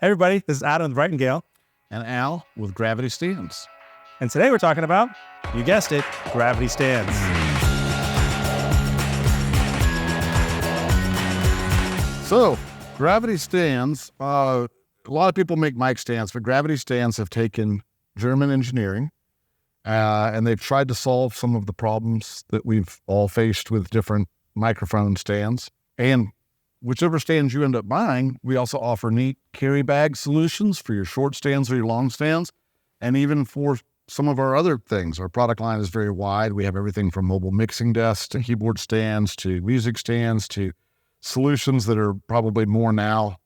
Hey everybody, this is Adam with Brightengale. And Al with Gravity Stands. And today we're talking about, you guessed it, gravity stands. So, Gravity Stands, a lot of people make mic stands, but Gravity Stands have taken German engineering and they've tried to solve some of the problems that we've all faced with different microphone stands. And whichever stands you end up buying, we also offer neat carry bag solutions for your short stands or your long stands, and even for some of our other things. Our product line is very wide. We have everything from mobile mixing desks to keyboard stands to music stands to solutions that are probably more now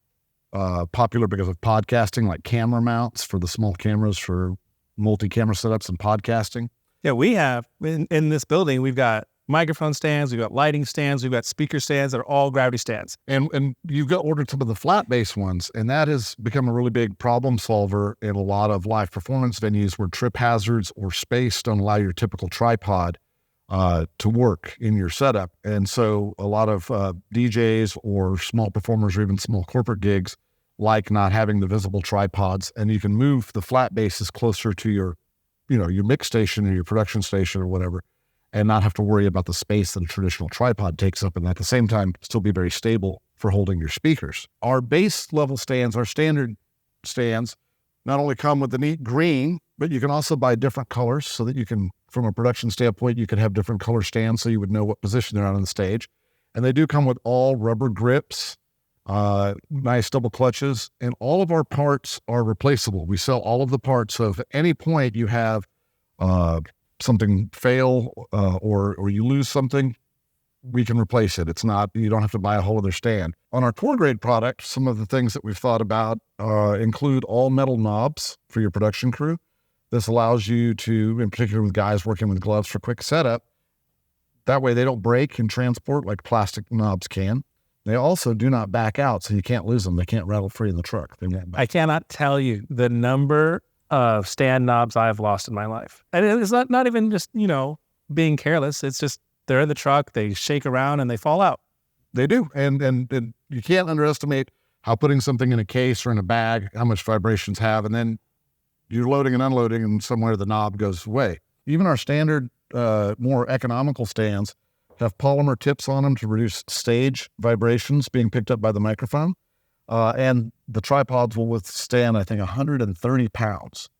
popular because of podcasting, like camera mounts for the small cameras for multi-camera setups and podcasting. Yeah, we have, in this building, we've got microphone stands, we've got lighting stands, we've got speaker stands that are all gravity stands. And you've got ordered some of the flat base ones, and that has become a really big problem solver in a lot of live performance venues where trip hazards or space don't allow your typical tripod to work in your setup. And so a lot of DJs or small performers or even small corporate gigs like not having the visible tripods, and you can move the flat bases closer to your mix station or your production station or whatever, and not have to worry about the space that a traditional tripod takes up, and at the same time still be very stable for holding your speakers. Our base level stands, our standard stands, not only come with the neat green, but you can also buy different colors so that you can, from a production standpoint, you could have different color stands so you would know what position they're on the stage. And they do come with all rubber grips, nice double clutches, and all of our parts are replaceable. We sell all of the parts, so if at any point you have something fail or you lose something, we can replace it. It's not, you don't have to buy a whole other stand. On our tour grade product, some of the things that we've thought about include all metal knobs for your production crew. This allows you to, in particular with guys working with gloves for quick setup, that way they don't break in transport like plastic knobs can. They also do not back out, so you can't lose them. They can't rattle free in the truck. I cannot tell you the number of stand knobs I've lost in my life. And it's not even just, being careless. It's just they're in the truck, they shake around, and they fall out. They do. And you can't underestimate how putting something in a case or in a bag, how much vibrations have, and then you're loading and unloading, and somewhere the knob goes away. Even our standard, more economical stands have polymer tips on them to reduce stage vibrations being picked up by the microphone. And the tripods will withstand, I think, 130 pounds.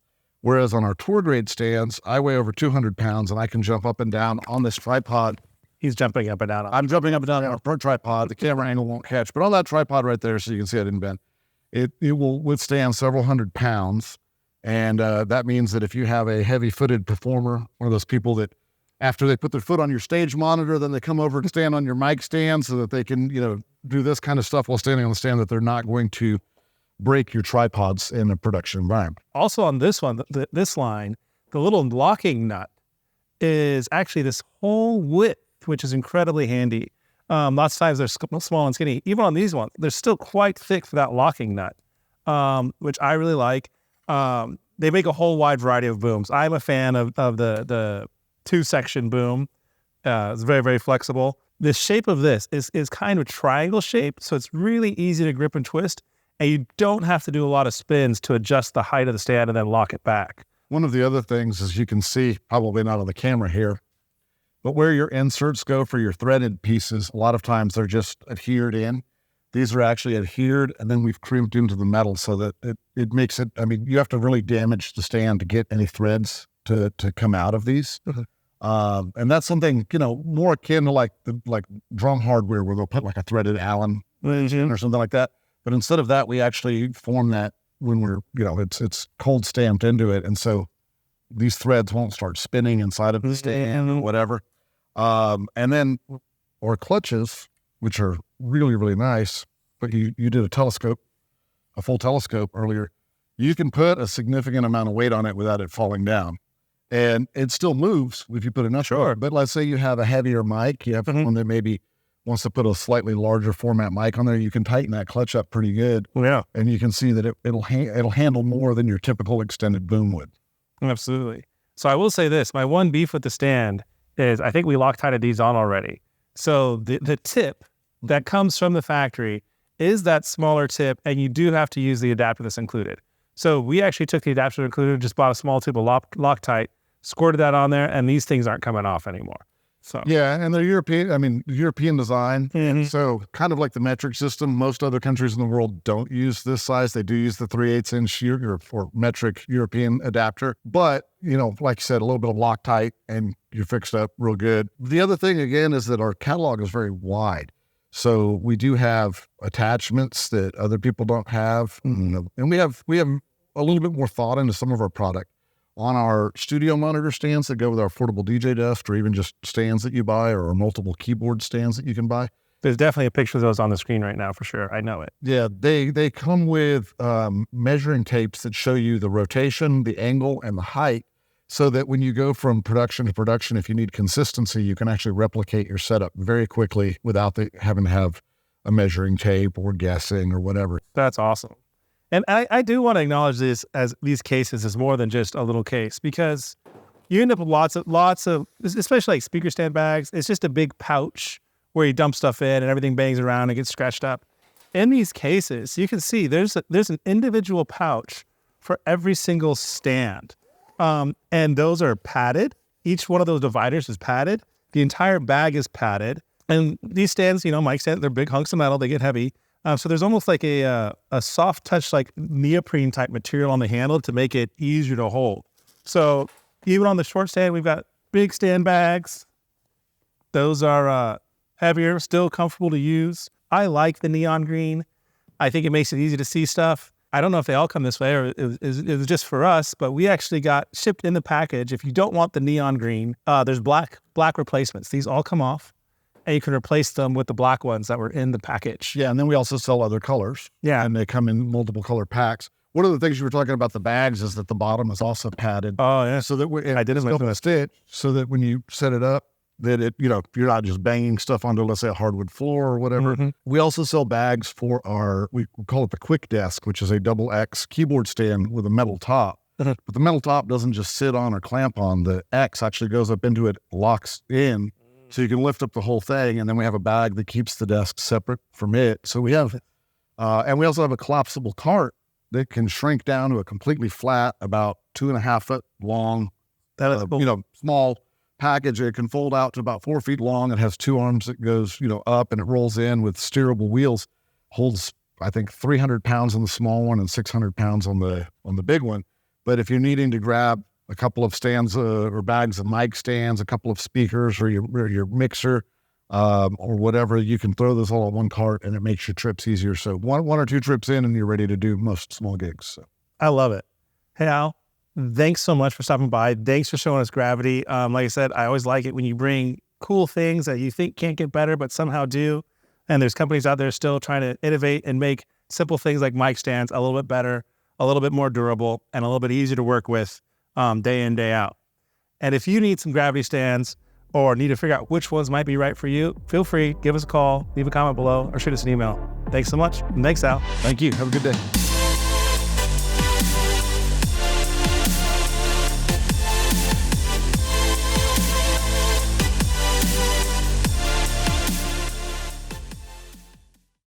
Whereas on our tour grade stands, I weigh over 200 pounds and I can jump up and down on this tripod. He's jumping up and down. I'm jumping up and down on our tripod. The camera angle won't catch, but on that tripod right there, so you can see I didn't bend, it will withstand several hundred pounds. And that means that if you have a heavy-footed performer, one of those people that after they put their foot on your stage monitor, then they come over to stand on your mic stand so that they can, do this kind of stuff while standing on the stand, that they're not going to break your tripods in a production environment. Also on this one, this line, the little locking nut is actually this whole width, which is incredibly handy. Lots of times they're small and skinny. Even on these ones, they're still quite thick for that locking nut, which I really like. They make a whole wide variety of booms. I'm a fan of the two-section boom. It's very, very flexible. The shape of this is kind of triangle shape, so it's really easy to grip and twist, and you don't have to do a lot of spins to adjust the height of the stand and then lock it back. One of the other things, as you can see, probably not on the camera here, but where your inserts go for your threaded pieces, a lot of times they're just adhered in. These are actually adhered, and then we've crimped into the metal so that it makes it, you have to really damage the stand to get any threads to come out of these. And that's something, more akin to like drum hardware where they'll put like a threaded Allen or something like that. But instead of that, we actually form that when we're, it's cold stamped into it. And so these threads won't start spinning inside of the stand or whatever. And then our clutches, which are really, really nice, but you did a full telescope earlier. You can put a significant amount of weight on it without it falling down. And it still moves if you put enough. Sure. But let's say you have a heavier mic, you have one that maybe wants to put a slightly larger format mic on there, you can tighten that clutch up pretty good. Yeah. And you can see that it'll handle more than your typical extended boom would. Absolutely. So I will say this, my one beef with the stand is I think we Loctited these on already. So the tip that comes from the factory is that smaller tip, and you do have to use the adapter that's included. So we actually took the adapter included, just bought a small tube of Loctite, squirted that on there, and these things aren't coming off anymore. So yeah, and they're European design. Mhm. So kind of like the metric system, most other countries in the world don't use this size. They do use the 3/8 inch or metric European adapter. But, like you said, a little bit of Loctite and you're fixed up real good. The other thing, again, is that our catalog is very wide. So we do have attachments that other people don't have. And we have a little bit more thought into some of our product. On our studio monitor stands that go with our portable DJ desk, or even just stands that you buy, or multiple keyboard stands that you can buy. There's definitely a picture of those on the screen right now for sure. I know it. Yeah, they come with measuring tapes that show you the rotation, the angle, and the height, so that when you go from production to production, if you need consistency, you can actually replicate your setup very quickly without having to have a measuring tape or guessing or whatever. That's awesome. And I do want to acknowledge this as these cases is more than just a little case, because you end up with lots of, especially like speaker stand bags. It's just a big pouch where you dump stuff in and everything bangs around and gets scratched up. In these cases, you can see there's an individual pouch for every single stand. And those are padded. Each one of those dividers is padded. The entire bag is padded. And these stands, mic stands, they're big hunks of metal. They get heavy. So there's almost like a soft touch, like neoprene type material on the handle to make it easier to hold. So even on the short stand, we've got big stand bags. Those are heavier, still comfortable to use. I like the neon green. I think it makes it easy to see stuff. I don't know if they all come this way or it was just for us, but we actually got shipped in the package. If you don't want the neon green, there's black replacements. These all come off, and you can replace them with the black ones that were in the package. Yeah, and then we also sell other colors. Yeah. And they come in multiple color packs. One of the things you were talking about the bags is that the bottom is also padded. Oh, yeah. So that I didn't know the stitch, so that when you set it up, that it, you're not just banging stuff onto, let's say, a hardwood floor or whatever. Mm-hmm. We also sell bags for we call it the Quick Desk, which is a double X keyboard stand with a metal top. Uh-huh. But the metal top doesn't just sit on or clamp on. The X actually goes up into it, locks in, so you can lift up the whole thing. And then we have a bag that keeps the desk separate from it. So we have, and we also have a collapsible cart that can shrink down to a completely flat, about 2.5 foot long, That is cool. Small package. It can fold out to about 4 feet long. It has two arms that goes, up, and it rolls in with steerable wheels. Holds, I think, 300 pounds on the small one and 600 pounds on the big one. But if you're needing to grab a couple of stands or bags of mic stands, a couple of speakers, or your mixer, or whatever, you can throw this all on one cart, and it makes your trips easier. So one or two trips in, and you're ready to do most small gigs. So. I love it. Hey, Al, thanks so much for stopping by. Thanks for showing us Gravity. Like I said, I always like it when you bring cool things that you think can't get better, but somehow do. And there's companies out there still trying to innovate and make simple things like mic stands a little bit better, a little bit more durable, and a little bit easier to work with day in, day out. And if you need some Gravity stands or need to figure out which ones might be right for you, feel free, give us a call, leave a comment below, or shoot us an email. Thanks so much. And thanks, Al. Thank you. Have a good day.